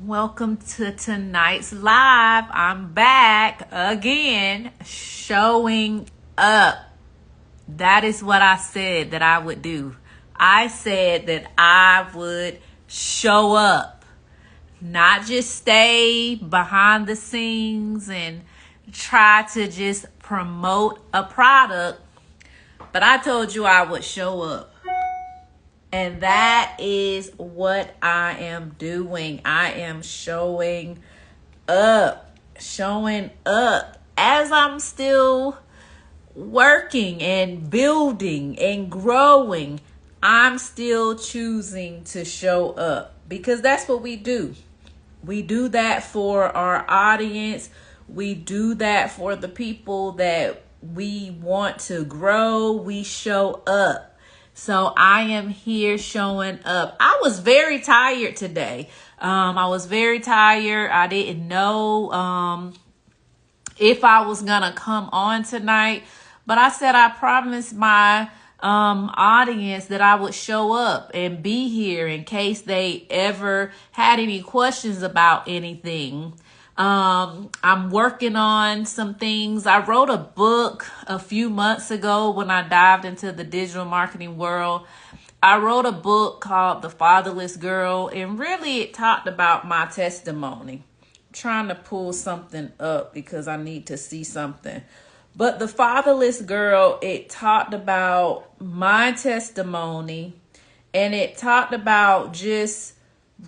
Welcome to tonight's live. I'm back again, showing up. That is what I said that I would do. I said that I would show up, not just stay behind the scenes and try to just promote a product, but I told you I would show up. And that is what I am doing. I am showing up as I'm still working and building and growing. I'm still choosing to show up because that's what we do. We do that for our audience. We do that for the people that we want to grow. We show up. So I am here showing up. I was very tired today. I was very tired. I didn't know if I was going to come on tonight. But I said I promised my audience that I would show up and be here in case they ever had any questions about anything. I'm working on some things. I wrote a book a few months ago when I dived into the digital marketing world. I wrote a book called The Fatherless Girl, and really it talked about my testimony. I'm trying to pull something up because I need to see something. But The Fatherless Girl, it talked about my testimony, and it talked about just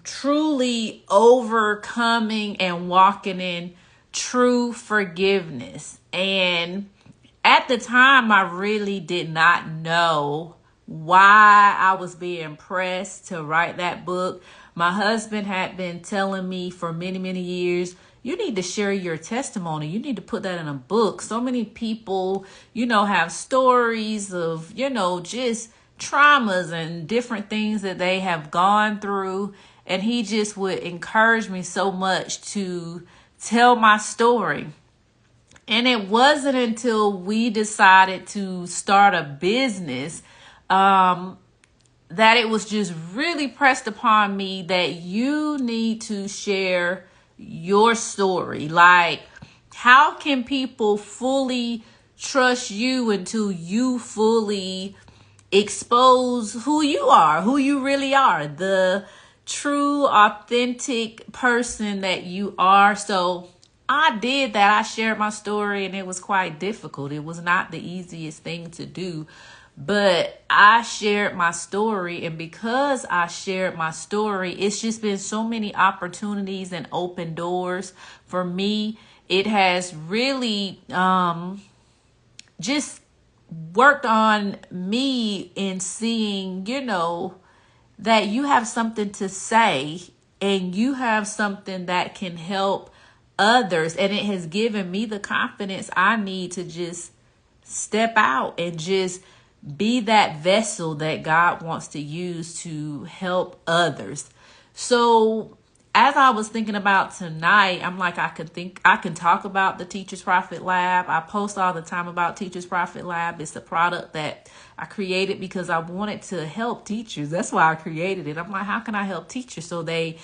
truly overcoming and walking in true forgiveness. And at the time, I really did not know why I was being pressed to write that book. My husband had been telling me for many, many years, you need to share your testimony. You need to put that in a book. So many people, have stories of, just traumas and different things that they have gone through. And he just would encourage me so much to tell my story. And it wasn't until we decided to start a business that it was just really pressed upon me that you need to share your story. Like, how can people fully trust you until you fully expose who you are, who you really are, the true, authentic person that you are? So I did that. I shared my story, and it was quite difficult. It was not the easiest thing to do, but I shared my story. And because I shared my story, it's just been so many opportunities and open doors for me. It has really just worked on me in seeing, that you have something to say and you have something that can help others. And it has given me the confidence I need to just step out and just be that vessel that God wants to use to help others. So as I was thinking about tonight, I'm like, I can talk about the Teachers Profit Lab. I post all the time about Teachers Profit Lab. It's a product that I created because I wanted to help teachers. That's why I created it. I'm like, how can I help teachers so they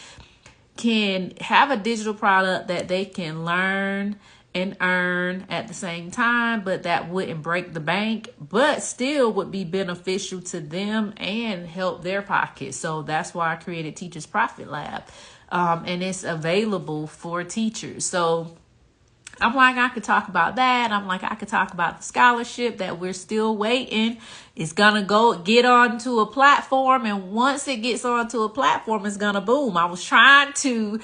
can have a digital product that they can learn and earn at the same time, but that wouldn't break the bank, but still would be beneficial to them and help their pockets. So that's why I created Teachers Profit Lab. And it's available for teachers. So I'm like, I could talk about that. I'm like, I could talk about the scholarship that we're still waiting. It's going to get onto a platform. And once it gets onto a platform, it's going to boom. I was trying to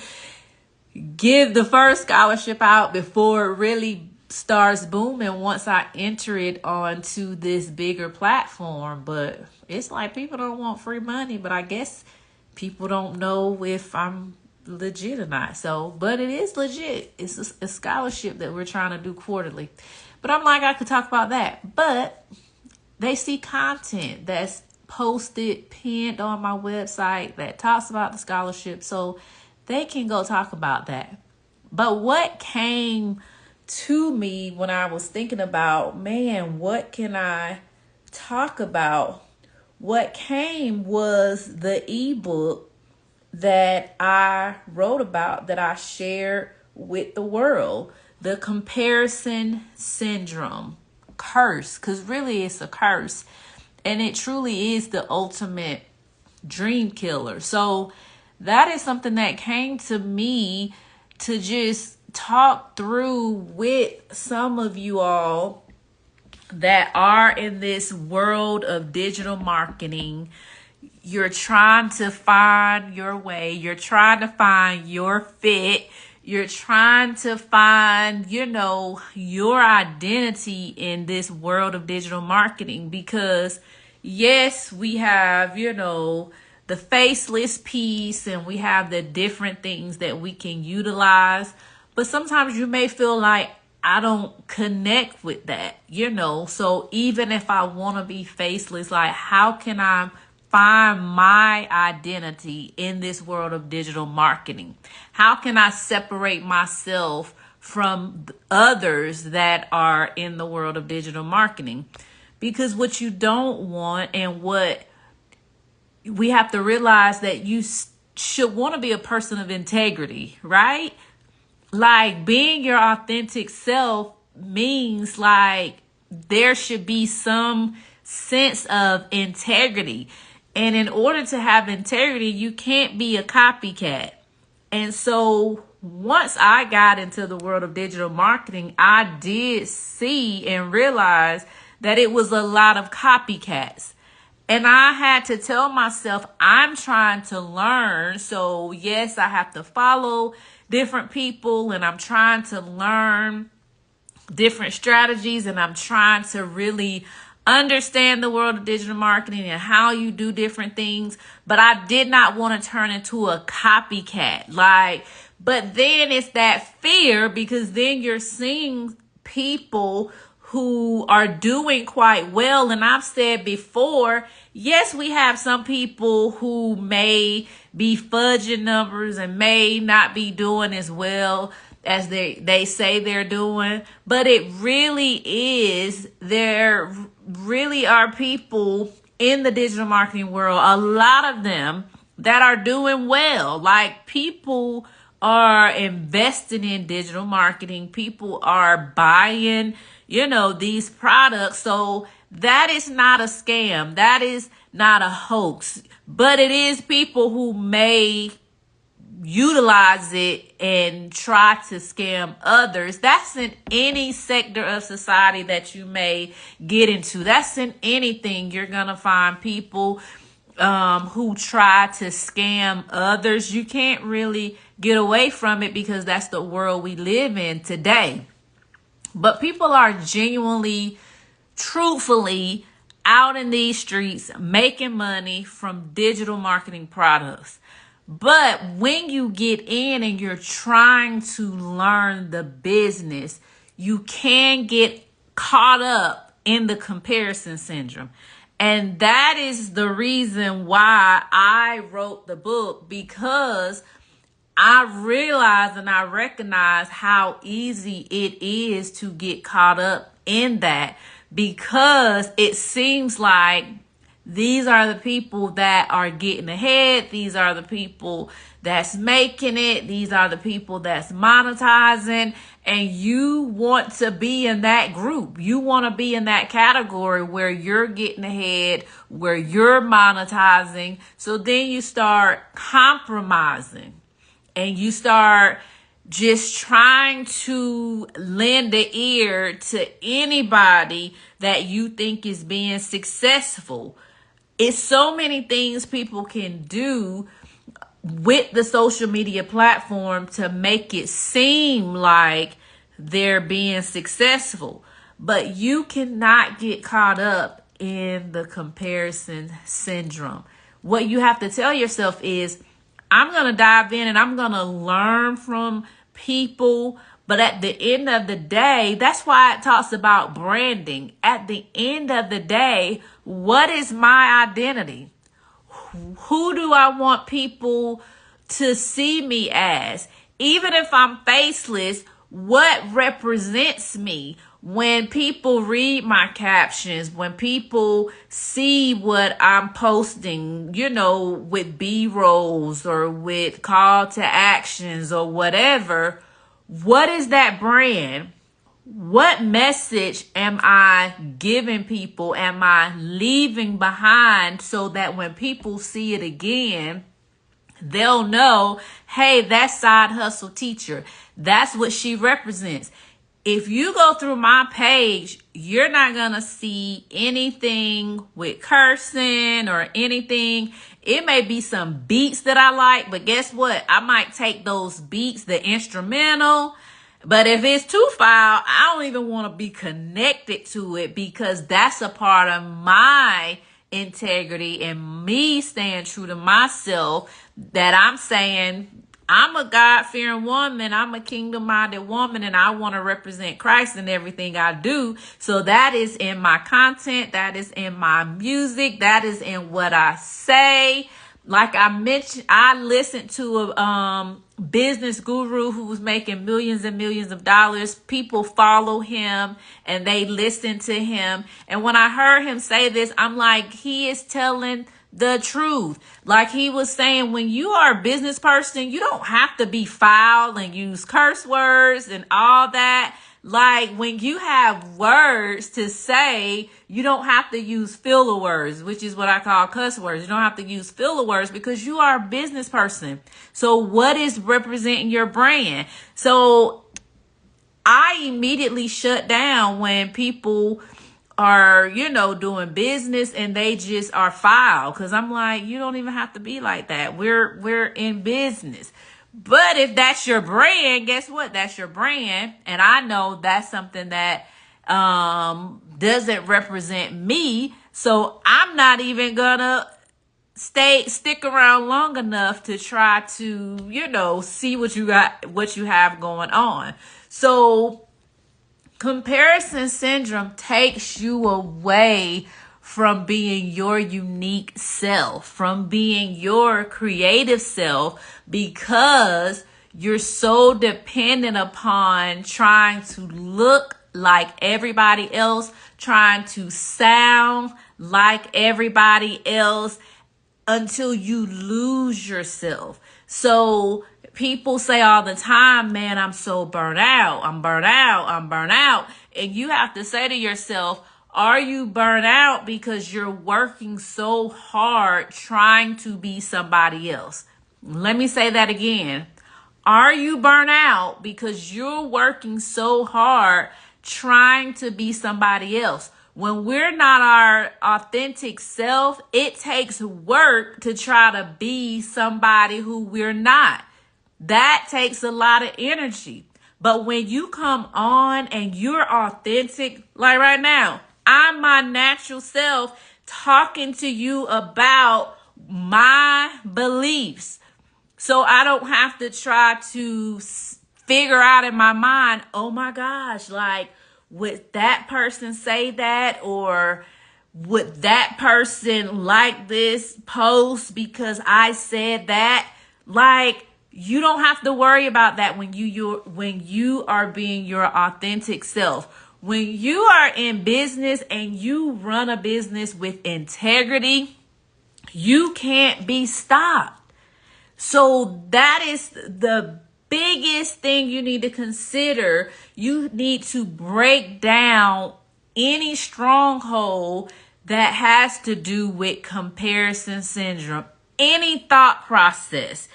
give the first scholarship out before it really starts booming once I enter it onto this bigger platform. But it's like people don't want free money, but I guess people don't know if I'm legit or not. So, but it is legit. It's a scholarship that we're trying to do quarterly. But I'm like, I could talk about that. But they see content that's posted, pinned on my website that talks about the scholarship. So they can go talk about that. But what came to me when I was thinking about, man, what can I talk about? What came was the ebook that I wrote about, that I shared with the world. The comparison syndrome curse, because really it's a curse. And it truly is the ultimate dream killer. So that is something that came to me to just talk through with some of you all that are in this world of digital marketing. You're trying to find your way. You're trying to find your fit. You're trying to find, your identity in this world of digital marketing, because yes, we have, the faceless piece, and we have the different things that we can utilize. But sometimes you may feel like, I don't connect with that, So even if I want to be faceless, like, how can I find my identity in this world of digital marketing? How can I separate myself from others that are in the world of digital marketing? Because what you don't want, and what we have to realize, that you should want to be a person of integrity, right? Like, being your authentic self means like there should be some sense of integrity. And in order to have integrity, you can't be a copycat. And so once I got into the world of digital marketing, I did see and realize that it was a lot of copycats. And I had to tell myself, I'm trying to learn. So yes, I have to follow different people, and I'm trying to learn different strategies, and I'm trying to really understand the world of digital marketing and how you do different things. But I did not want to turn into a copycat. But then it's that fear, because then you're seeing people who are doing quite well. And I've said before, yes, we have some people who may be fudging numbers and may not be doing as well as they say they're doing. But it really is, there really are people in the digital marketing world, a lot of them, that are doing well. Like, people are investing in digital marketing. People are buying, these products. So that is not a scam. That is not a hoax. But it is people who may utilize it and try to scam others. That's in any sector of society that you may get into. That's in anything. You're going to find people who try to scam others. You can't really get away from it, because that's the world we live in today. But people are genuinely, truthfully out in these streets making money from digital marketing products. But when you get in and you're trying to learn the business, you can get caught up in the comparison syndrome. And that is the reason why I wrote the book, because I realize and I recognize how easy it is to get caught up in that, because it seems like these are the people that are getting ahead. These are the people that's making it. These are the people that's monetizing. And you want to be in that group. You want to be in that category where you're getting ahead, where you're monetizing. So then you start compromising, and you start just trying to lend the ear to anybody that you think is being successful. It's so many things people can do with the social media platform to make it seem like they're being successful. But you cannot get caught up in the comparison syndrome. What you have to tell yourself is, I'm going to dive in and I'm going to learn from people. But at the end of the day, that's why it talks about branding. At the end of the day, what is my identity? Who do I want people to see me as? Even if I'm faceless, what represents me? when people read my captions, when people see what I'm posting, with B-rolls or with call to actions or whatever, what is that brand? What message am I giving people? Am I leaving behind so that when people see it again, they'll know, hey, that's Side Hustle Teacher. That's what she represents. If you go through my page, you're not going to see anything with cursing or anything. It may be some beats that I like, but guess what? I might take those beats, the instrumental. But if it's too foul, I don't even want to be connected to it, because that's a part of my integrity and me staying true to myself, that I'm saying I'm a God-fearing woman, I'm a kingdom-minded woman, and I want to represent Christ in everything I do. So that is in my content, that is in my music, that is in what I say. Like I mentioned, I listened to a business guru who was making millions and millions of dollars. People follow him and they listen to him. And when I heard him say this, I'm like, he is telling the truth. Like he was saying, when you are a business person, you don't have to be foul and use curse words and all that. Like when you have words to say, you don't have to use filler words, which is what I call cuss words. You don't have to use filler words because you are a business person. So what is representing your brand? So I immediately shut down when people are, doing business and they just are foul. Cause I'm like, you don't even have to be like that. We're in business. But if that's your brand, guess what? That's your brand. And I know that's something that doesn't represent me. So I'm not even gonna stick around long enough to try to, see what you have going on. So comparison syndrome takes you away from being your unique self, from being your creative self, because you're so dependent upon trying to look like everybody else, trying to sound like everybody else, until you lose yourself. So people say all the time, man, I'm so burnt out. I'm burnt out. I'm burnt out. And you have to say to yourself, are you burnt out because you're working so hard trying to be somebody else? Let me say that again. Are you burnt out because you're working so hard trying to be somebody else? When we're not our authentic self, it takes work to try to be somebody who we're not. That takes a lot of energy. But when you come on and you're authentic, like right now, I'm my natural self talking to you about my beliefs. So I don't have to try to figure out in my mind, oh my gosh, like, would that person say that? Or would that person like this post because I said that? Like, you don't have to worry about that when you are being your authentic self. When you are in business and you run a business with integrity, you can't be stopped. So that is the biggest thing you need to consider. You need to break down any stronghold that has to do with comparison syndrome, any thought process,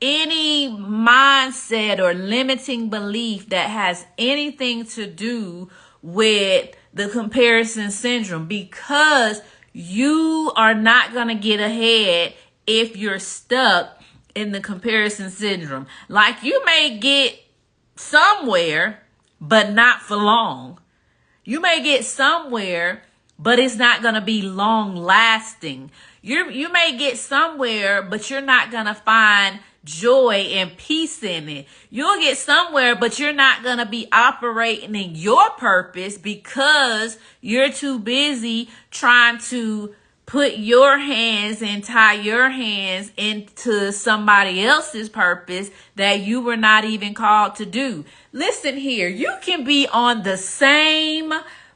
any mindset or limiting belief that has anything to do with the comparison syndrome, because you are not going to get ahead if you're stuck in the comparison syndrome. Like, you may get somewhere, but not for long. You may get somewhere, but it's not going to be long lasting. You may get somewhere, but you're not going to find joy and peace in it. You'll get somewhere, but you're not going to be operating in your purpose because you're too busy trying to put your hands and tie your hands into somebody else's purpose that you were not even called to do. Listen here, you can be on the same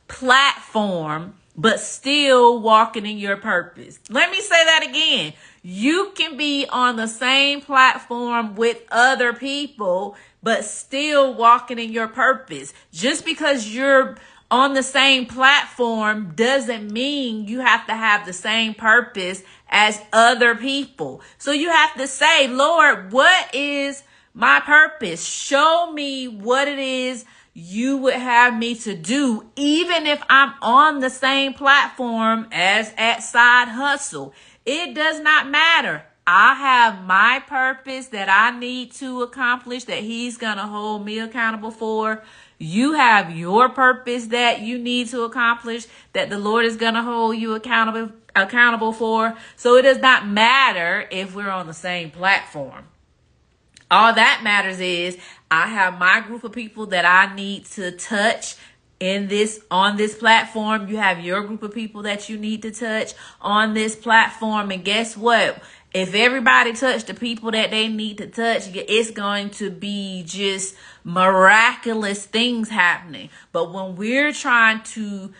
platform but still walking in your purpose. Let me say that again. You can be on the same platform with other people but still walking in your purpose. Just because you're on the same platform doesn't mean you have to have the same purpose as other people. So you have to say, Lord, what is my purpose? Show me what it is you would have me to do, even if I'm on the same platform as at Side Hustle. It does not matter. I have my purpose that I need to accomplish, that he's going to hold me accountable for. You have your purpose that you need to accomplish, that the Lord is going to hold you accountable for. So it does not matter if we're on the same platform. All that matters is I have my group of people that I need to touch on this platform. You have your group of people that you need to touch on this platform. And guess what? If everybody touch the people that they need to touch, it's going to be just miraculous things happening. But when we're trying to,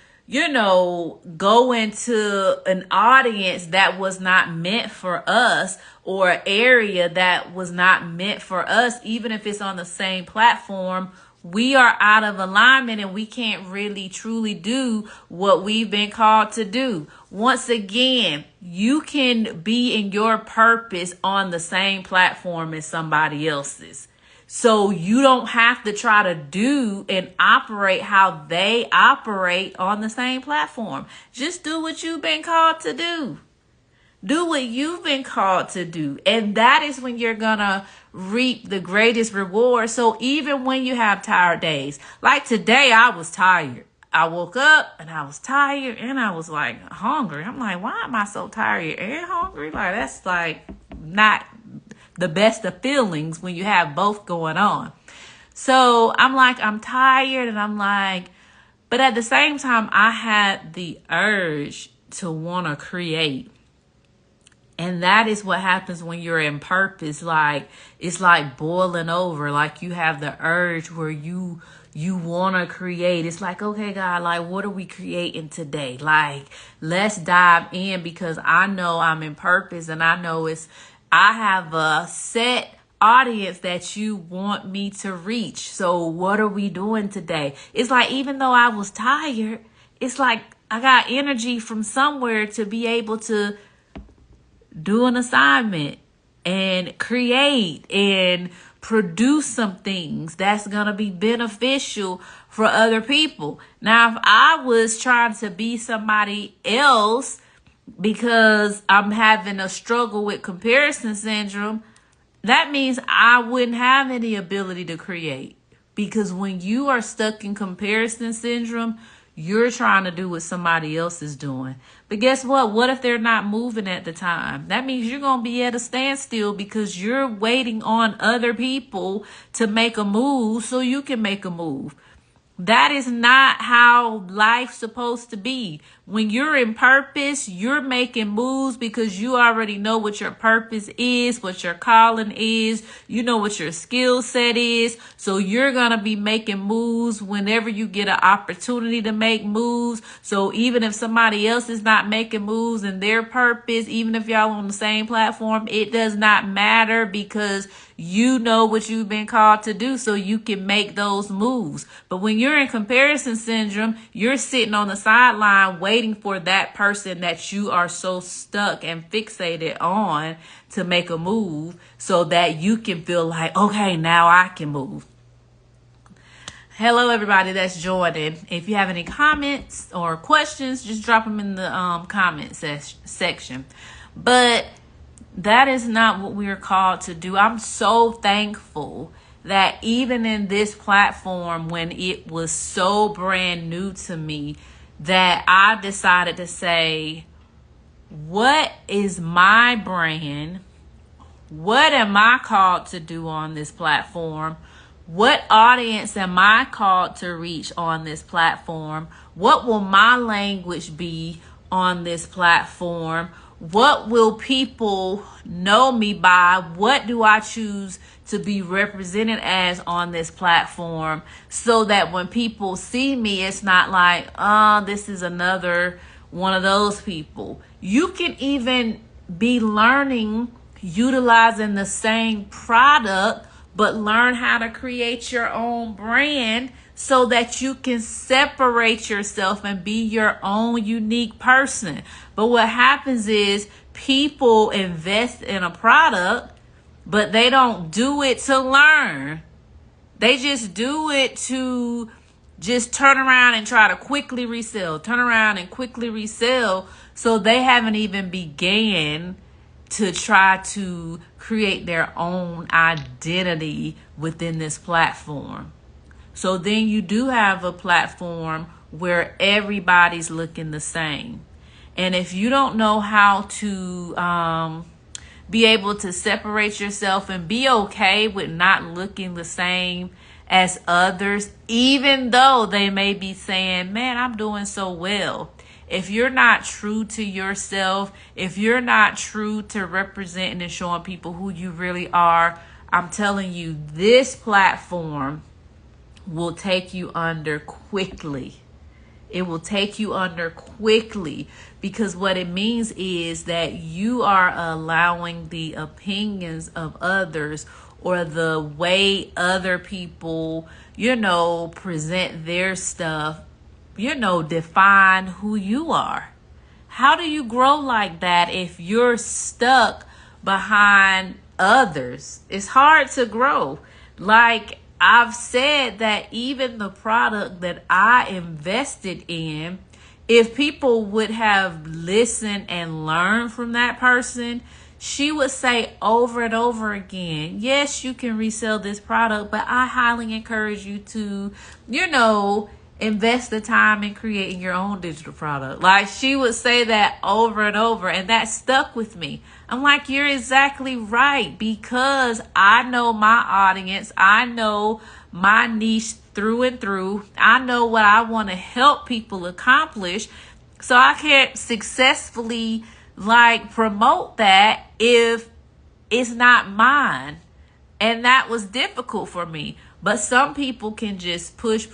go into an audience that was not meant for us, or an area that was not meant for us, even if it's on the same platform, we are out of alignment and we can't really truly do what we've been called to do. Once again, you can be in your purpose on the same platform as somebody else's. So you don't have to try to do and operate how they operate on the same platform. Just do what you've been called to do. Do what you've been called to do. And that is when you're going to reap the greatest reward. So even when you have tired days, like today, I was tired. I woke up and I was tired and I was like hungry. I'm like, why am I so tired and hungry? Like, that's like not the best of feelings when you have both going on. So I'm like, I'm tired and I'm like, but at the same time, I had the urge to want to create. And that is what happens when you're in purpose. Like, it's like boiling over. Like, you have the urge where you want to create. It's like, okay, God, like, what are we creating today? Like, let's dive in, because I know I'm in purpose and I know I have a set audience that you want me to reach. So what are we doing today? It's like, even though I was tired, it's like I got energy from somewhere to be able to do an assignment and create and produce some things that's going to be beneficial for other people. Now, if I was trying to be somebody else because I'm having a struggle with comparison syndrome, that means I wouldn't have any ability to create. Because when you are stuck in comparison syndrome, you're trying to do what somebody else is doing. But guess what? What if they're not moving at the time? That means you're going to be at a standstill because you're waiting on other people to make a move so you can make a move. That is not how life's supposed to be. When you're in purpose, you're making moves because you already know what your purpose is, what your calling is. You know what your skill set is. So you're going to be making moves whenever you get an opportunity to make moves. So even if somebody else is not making moves in their purpose, even if y'all on the same platform, it does not matter, because you know what you've been called to do, so you can make those moves. But when you're in comparison syndrome, you're sitting on the sideline waiting for that person that you are so stuck and fixated on to make a move so that you can feel like, okay, now I can move. Hello, everybody that's joining. If you have any comments or questions, just drop them in the comment section. But that is not what we are called to do. I'm so thankful that even in this platform, when it was so brand new to me, that I decided to say, what is my brand? What am I called to do on this platform? What audience am I called to reach on this platform? What will my language be on this platform? What will people know me by? What do I choose to be represented as on this platform, so that when people see me, it's not like, oh, this is another one of those people. You can even be learning, utilizing the same product, but learn how to create your own brand so that you can separate yourself and be your own unique person. But what happens is people invest in a product, but they don't do it to learn. They just do it to just turn around and try to quickly resell, turn around and quickly resell. So they haven't even began to try to create their own identity within this platform. So then you do have a platform where everybody's looking the same. And if you don't know how to be able to separate yourself and be okay with not looking the same as others, even though they may be saying, man, I'm doing so well. If you're not true to yourself, if you're not true to representing and showing people who you really are, I'm telling you, this platform will take you under quickly. It will take you under quickly, because what it means is that you are allowing the opinions of others, or the way other people, present their stuff, define who you are. How do you grow like that if you're stuck behind others? It's hard to grow. Like I've said, that even the product that I invested in, if people would have listened and learned from that person, she would say over and over again, yes, you can resell this product, but I highly encourage you to, invest the time in creating your own digital product. Like she would say that over and over, and that stuck with me. I'm like, you're exactly right, because I know my audience. I know my niche through and through. I know what I want to help people accomplish. So I can't successfully promote that if it's not mine. And that was difficult for me. But some people can just push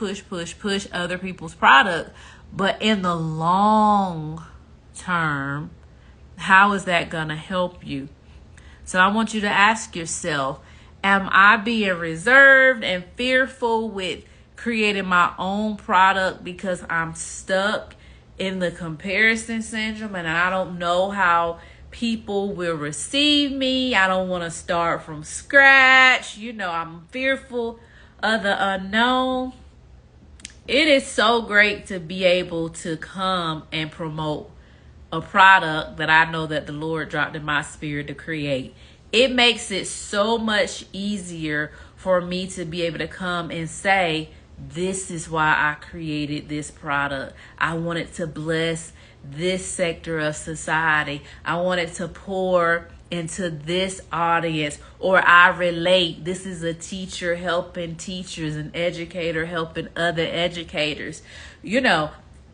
other people's product. But in the long term, how is that going to help you? So I want you to ask yourself, am I being reserved and fearful with creating my own product because I'm stuck in the comparison syndrome and I don't know how people will receive me? I don't want to start from scratch. I'm fearful of the unknown. It is so great to be able to come and promote a product that I know that the Lord dropped in my spirit to create. It makes it so much easier for me to be able to come and say, this is why I created this product. I wanted to bless this sector of society. I wanted to pour into this audience, or I relate. This is a teacher helping teachers, an educator helping other educators.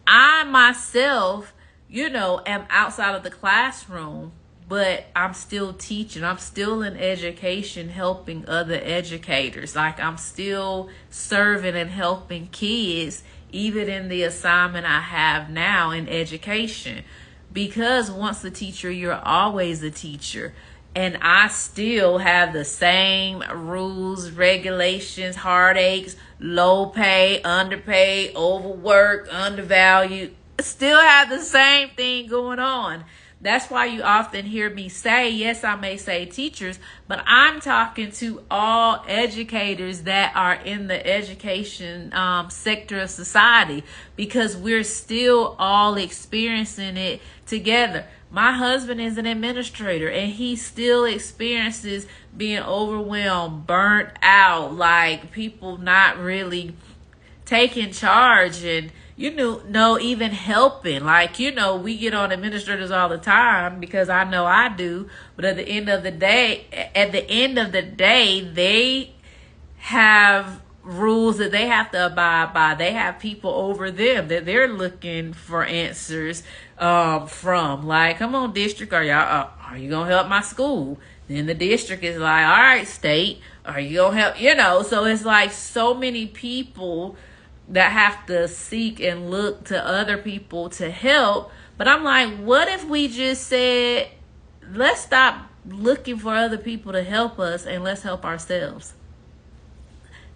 I myself, am outside of the classroom, but I'm still teaching. I'm still in education, helping other educators. Like I'm still serving and helping kids, even in the assignment I have now in education. Because once a teacher, you're always a teacher. And I still have the same rules, regulations, heartaches, low pay, underpaid, overworked, undervalued. Still have the same thing going on. That's why you often hear me say, yes, I may say teachers, but I'm talking to all educators that are in the education sector of society, because we're still all experiencing it together. My husband is an administrator and he still experiences being overwhelmed, burnt out, like people not really taking charge and even helping. We get on administrators all the time, because I know I do. But at the end of the day, they have rules that they have to abide by. They have people over them that they're looking for answers from. Like, come on, district, are you gonna help my school? Then the district is like, all right, state, are you gonna help? So it's like so many people that have to seek and look to other people to help. But I'm like, what if we just said, let's stop looking for other people to help us and let's help ourselves?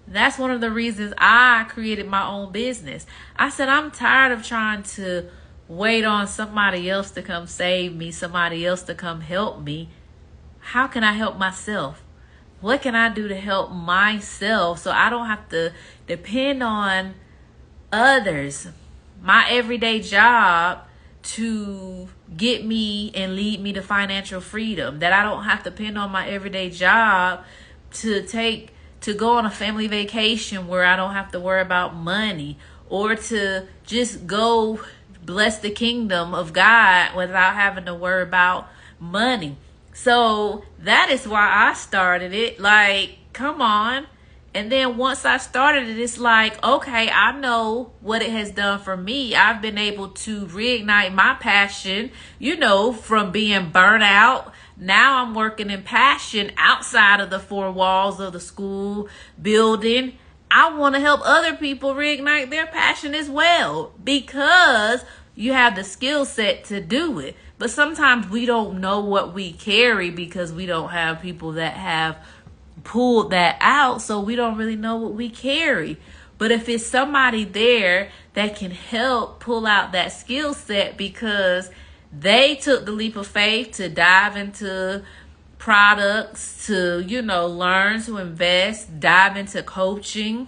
That's one of the reasons I created my own business. I said, I'm tired of trying to wait on somebody else to come save me, somebody else to come help me. How can I help myself? What can I do to help myself so I don't have to depend on others, my everyday job, to get me and lead me to financial freedom? That I don't have to depend on my everyday job to go on a family vacation where I don't have to worry about money, or to just go bless the kingdom of God without having to worry about money. So that is why I started it. Like, come on. And then once I started it, it's like, okay, I know what it has done for me. I've been able to reignite my passion, from being burnt out. Now I'm working in passion outside of the four walls of the school building. I want to help other people reignite their passion as well, because you have the skill set to do it. But sometimes we don't know what we carry because we don't have people that have pulled that out. So we don't really know what we carry. But if it's somebody there that can help pull out that skill set because they took the leap of faith to dive into products, to, learn to invest, dive into coaching,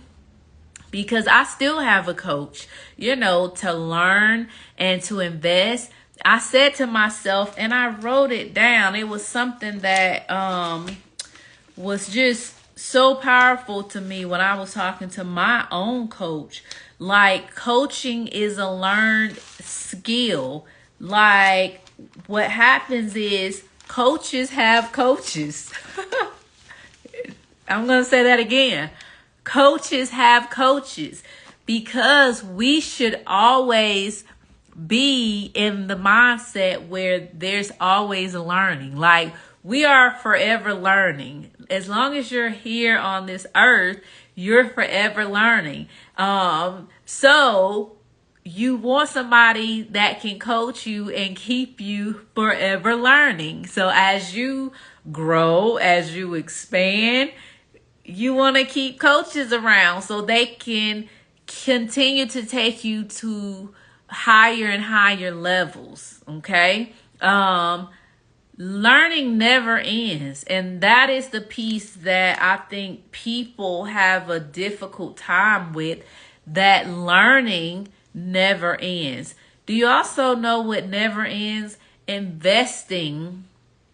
because I still have a coach, to learn and to invest. I said to myself, and I wrote it down, it was something that was just so powerful to me when I was talking to my own coach. Like, coaching is a learned skill. Like, what happens is coaches have coaches. I'm going to say that again. Coaches have coaches, because we should always be in the mindset where there's always learning. Like, we are forever learning. As long as you're here on this earth, you're forever learning. So you want somebody that can coach you and keep you forever learning. So as you grow, as you expand, you want to keep coaches around so they can continue to take you to higher and higher levels. Okay. Learning never ends. And that is the piece that I think people have a difficult time with, that learning never ends. Do you also know what never ends? Investing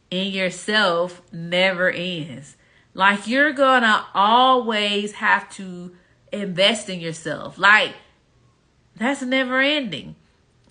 in yourself never ends. Like, you're gonna always have to invest in yourself. Like, that's never ending.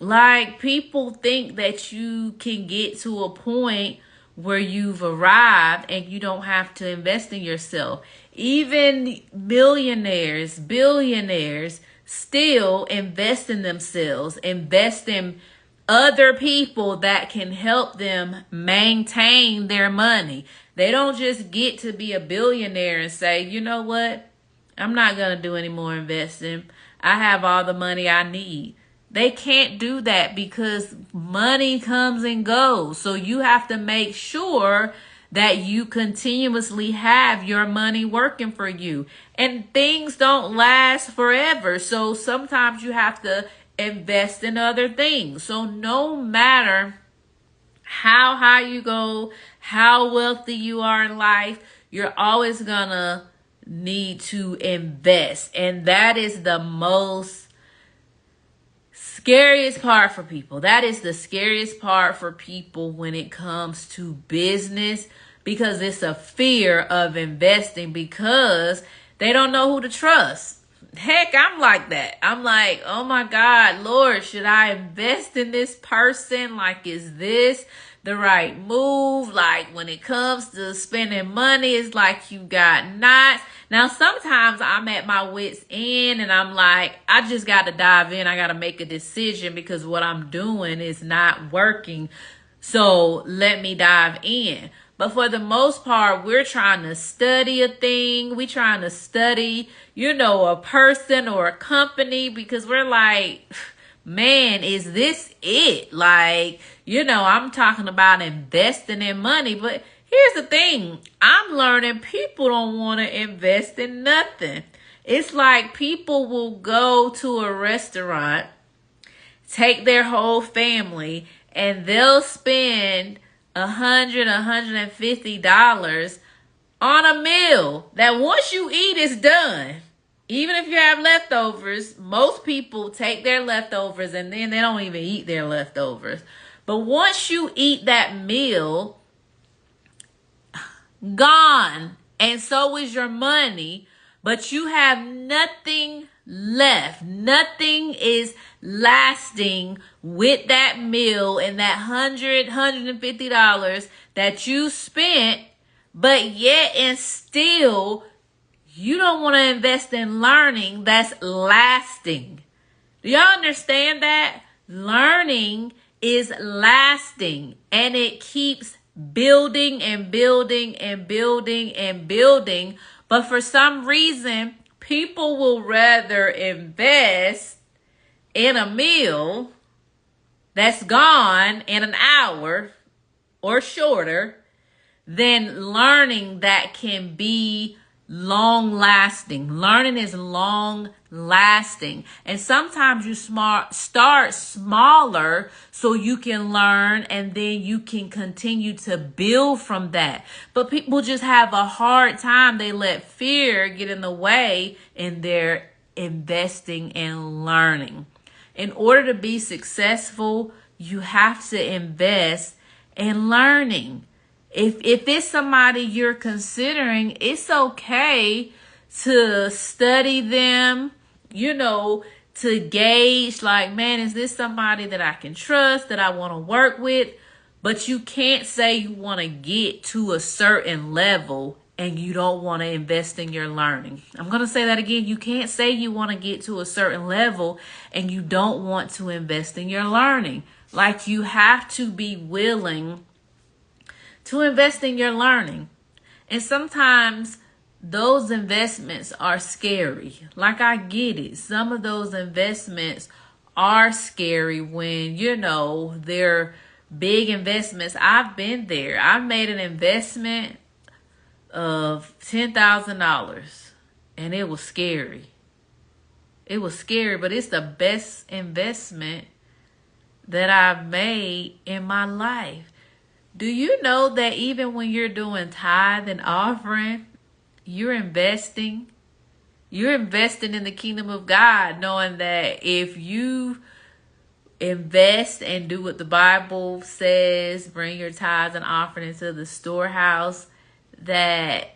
Like, people think that you can get to a point where you've arrived and you don't have to invest in yourself. Even millionaires, billionaires still invest in themselves, invest in other people that can help them maintain their money. They don't just get to be a billionaire and say, you know what? I'm not going to do any more investing. I have all the money I need. They can't do that because money comes and goes. So you have to make sure that you continuously have your money working for you. And things don't last forever. So sometimes you have to invest in other things. So no matter how high you go, how wealthy you are in life, you're always gonna need to invest. And that is the most scariest part for people. That is the scariest part for people when it comes to business, because it's a fear of investing, because they don't know who to trust. Heck, I'm like that. I'm like, oh my God, Lord, should I invest in this person? Like, is this the right move? Like, when it comes to spending money, it's like you got knots. Now, sometimes I'm at my wit's end and I'm like, I just got to dive in. I got to make a decision because what I'm doing is not working. So let me dive in. But for the most part, we're trying to study a thing. We're trying to study, a person or a company because we're like, man, is this it? Like, I'm talking about investing in money, but here's the thing. I'm learning people don't want to invest in nothing. It's like people will go to a restaurant, take their whole family, and they'll spend $150 on a meal that once you eat, it's done. Even if you have leftovers, most people take their leftovers and then they don't even eat their leftovers. But once you eat that meal, gone. And so is your money, but you have nothing left. Nothing is lasting with that meal and that $150 that you spent, but yet and still you don't want to invest in learning that's lasting. Do y'all understand that? Learning is lasting and it keeps building and building and building and building. But for some reason, people will rather invest in a meal that's gone in an hour or shorter than learning that can be long lasting. Learning is long lasting. And sometimes you start smaller so you can learn and then you can continue to build from that. But people just have a hard time. They let fear get in the way in their investing and learning. In order to be successful, you have to invest in learning. If it's somebody you're considering, it's okay to study them, to gauge like, man, is this somebody that I can trust, that I want to work with? But you can't say you want to get to a certain level and you don't want to invest in your learning. I'm going to say that again. You can't say you want to get to a certain level and you don't want to invest in your learning. Like, you have to be willing to invest in your learning. And sometimes those investments are scary. Like, I get it. Some of those investments are scary when, they're big investments. I've been there. I made an investment of $10,000 and it was scary. It was scary, but it's the best investment that I've made in my life. Do you know that even when you're doing tithe and offering, you're investing? You're investing in the kingdom of God, knowing that if you invest and do what the Bible says, bring your tithes and offering into the storehouse, that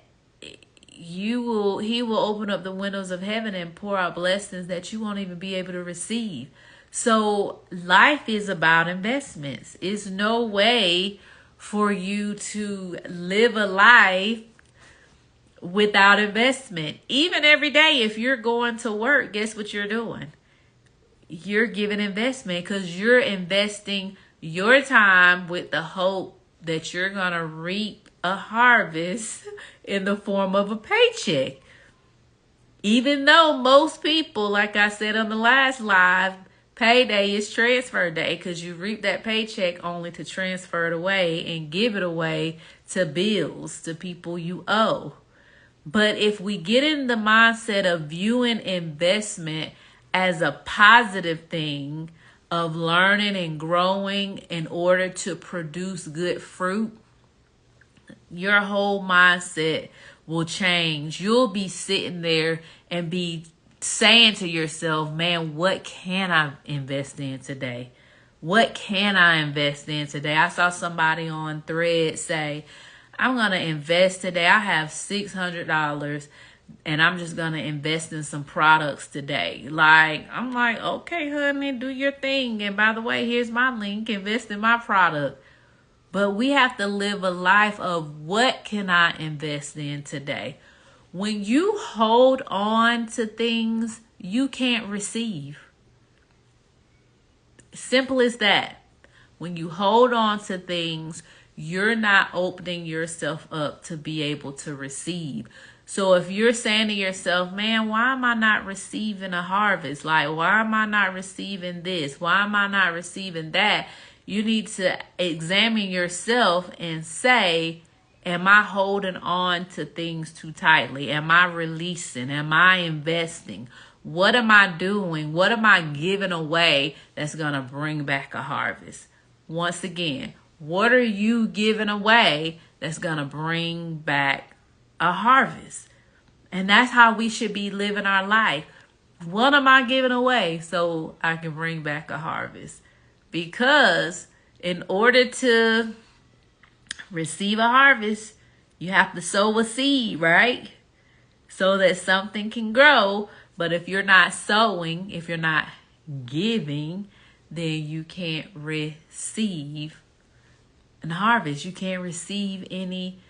he will open up the windows of heaven and pour out blessings that you won't even be able to receive. So life is about investments. It's no way for you to live a life without investment. Even every day, if you're going to work, guess what you're doing? You're giving investment because you're investing your time with the hope that you're going to reap a harvest in the form of a paycheck. Even though most people, like I said on the last live, payday is transfer day because you reap that paycheck only to transfer it away and give it away to bills, to people you owe. But if we get in the mindset of viewing investment as a positive thing, of learning and growing in order to produce good fruit, your whole mindset will change. You'll be sitting there and be saying to yourself, man, what can I invest in today? What can I invest in today? I saw somebody on Thread say, I'm going to invest today. I have $600 and I'm just going to invest in some products today. I'm like, okay, honey, do your thing. And by the way, here's my link. Invest in my product. But we have to live a life of what can I invest in today? When you hold on to things, you can't receive. Simple as that. When you hold on to things, you're not opening yourself up to be able to receive. So if you're saying to yourself, man, why am I not receiving a harvest? Like, why am I not receiving this? Why am I not receiving that? You need to examine yourself and say, am I holding on to things too tightly? Am I releasing? Am I investing? What am I doing? What am I giving away that's going to bring back a harvest? Once again, what are you giving away that's going to bring back a harvest? And that's how we should be living our life. What am I giving away so I can bring back a harvest? Because in order to receive a harvest, you have to sow a seed, right? So that something can grow. But if you're not sowing, if you're not giving, then you can't receive an harvest. You can't receive anything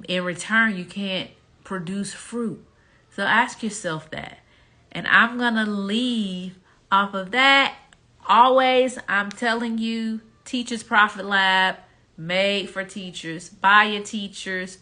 in return. You can't produce fruit. So ask yourself that. And I'm going to leave off of that. Always, I'm telling you, Teachers Profit Lab, made for teachers, by your teachers,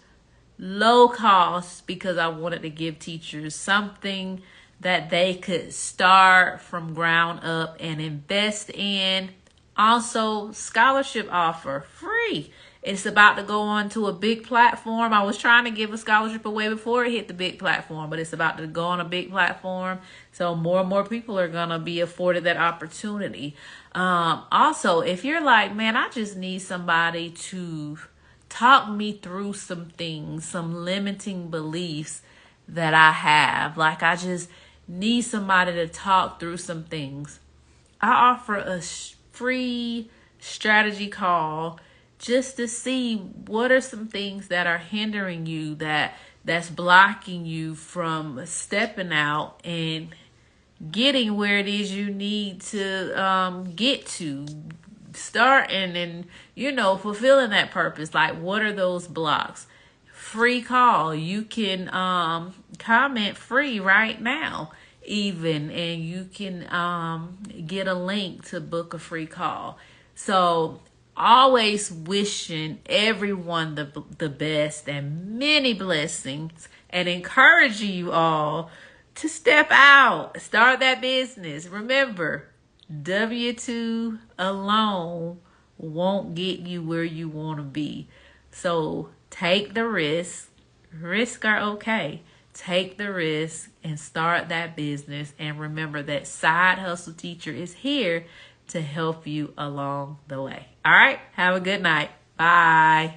low cost, because I wanted to give teachers something that they could start from ground up and invest in. Also, scholarship offer, free. It's about to go on to a big platform. I was trying to give a scholarship away before it hit the big platform, but it's about to go on a big platform. So more and more people are going to be afforded that opportunity. Also, if you're like, man, I just need somebody to talk me through some things, some limiting beliefs that I have. Like, I just need somebody to talk through some things. I offer a free strategy call just to see what are some things that are hindering you, that's blocking you from stepping out and getting where it is you need to get to, starting and, fulfilling that purpose. Like, what are those blocks? Free call. You can comment free right now even, and you can get a link to book a free call. So always wishing everyone the best and many blessings, and encouraging you all to step out, start that business. Remember, W-2 alone won't get you where you want to be. So take the risk. Risks are okay. Take the risk and start that business. And remember that Side Hustle Teacher is here to help you along the way. All right. Have a good night. Bye.